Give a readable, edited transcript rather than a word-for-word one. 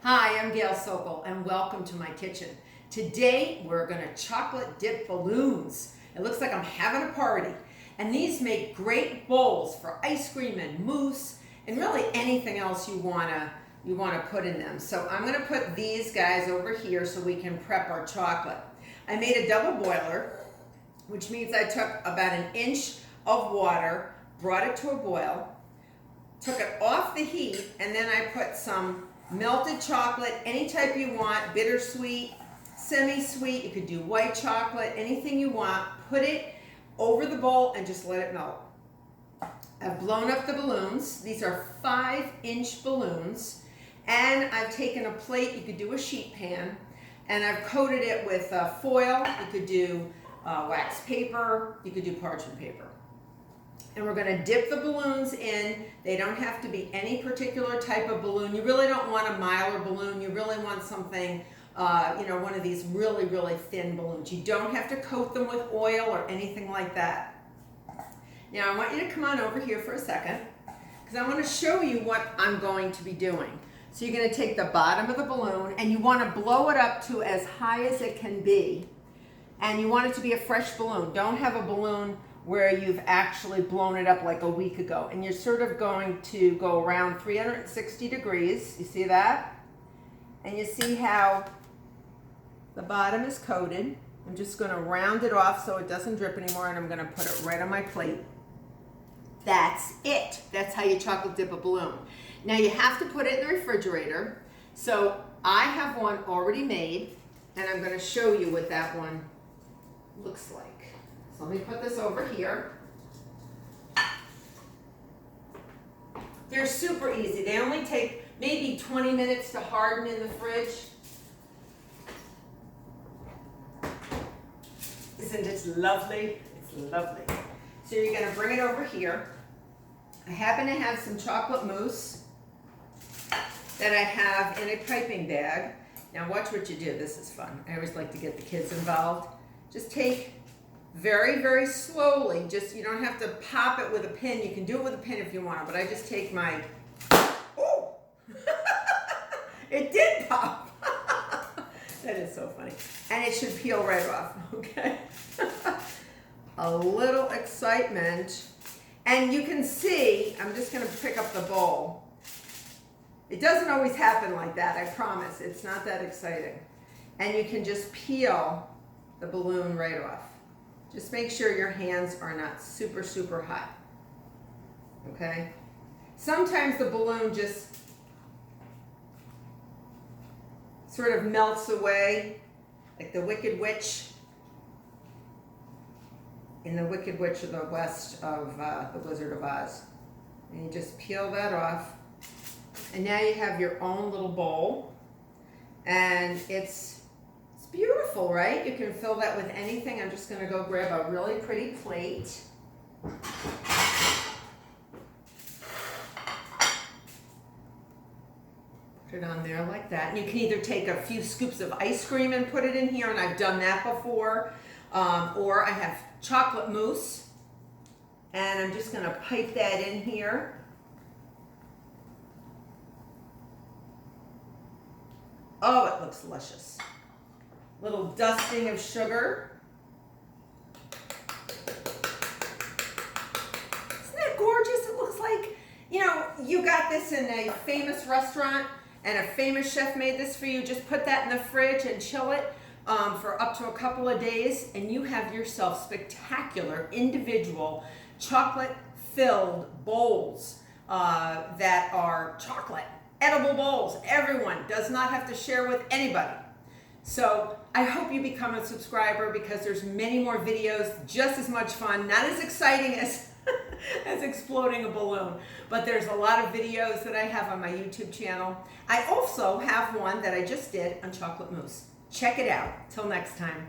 Hi, I'm Gail Sokol and welcome to my kitchen. Today we're going to chocolate dip balloons. It looks like I'm having a party. And these make great bowls for ice cream and mousse and really anything else you want to put in them. So I'm going to put these guys over here so we can prep our chocolate. I made a double boiler, which means I took about an inch of water, brought it to a boil, took it off the heat, and then I put some melted chocolate, any type you want, bittersweet, semi-sweet, you could do white chocolate, anything you want, put it over the bowl and just let it melt. I've blown up the balloons. These are 5-inch balloons, and I've taken a plate, you could do a sheet pan, and I've coated it with foil. You could do wax paper, you could do parchment paper. And we're going to dip the balloons in. They don't have to be any particular type of balloon. You really don't want a miler balloon. You really want something, one of these really, really thin balloons. You don't have to coat them with oil or anything like that. Now I want you to come on over here for a second because I want to show you what I'm going to be doing. So you're going to take the bottom of the balloon and you want to blow it up to as high as it can be. And you want it to be a fresh balloon. Don't have a balloon where you've actually blown it up like a week ago. And you're sort of going to go around 360 degrees. You see that? And you see how the bottom is coated. I'm just going to round it off so it doesn't drip anymore, and I'm going to put it right on my plate. That's it. That's how you chocolate dip a balloon. Now you have to put it in the refrigerator. So I have one already made, and I'm going to show you what that one looks like. So let me put this over here. They're super easy. They only take maybe 20 minutes to harden in the fridge. Isn't it lovely? It's lovely. So you're going to bring it over here. I happen to have some chocolate mousse that I have in a piping bag. Now watch what you do. This is fun. I always like to get the kids involved. Just take very, very slowly. Just, you don't have to pop it with a pin. You can do it with a pin if you want, but I just take my, oh, it did pop. That is so funny. And it should peel right off, okay? A little excitement. And you can see, I'm just gonna pick up the bowl. It doesn't always happen like that, I promise. It's not that exciting. And you can just peel the balloon right off. Just make sure your hands are not super, super hot, okay? Sometimes the balloon just sort of melts away, like the Wicked Witch in the Wicked Witch of the West of the Wizard of Oz. And you just peel that off. And now you have your own little bowl. And it's beautiful, right? You can fill that with anything. I'm just going to go grab a really pretty plate. Put it on there like that. And you can either take a few scoops of ice cream and put it in here, and I've done that before. Or I have chocolate mousse, and I'm just going to pipe that in here. Oh, it looks delicious. Little dusting of sugar. Isn't that gorgeous? It looks like, you got this in a famous restaurant and a famous chef made this for you. Just put that in the fridge and chill it for up to a couple of days, and you have yourself spectacular individual chocolate-filled bowls that are chocolate, edible bowls. Everyone does not have to share with anybody. So I hope you become a subscriber because there's many more videos, just as much fun, not as exciting as, as exploding a balloon, but there's a lot of videos that I have on my YouTube channel. I also have one that I just did on chocolate mousse. Check it out. Till next time.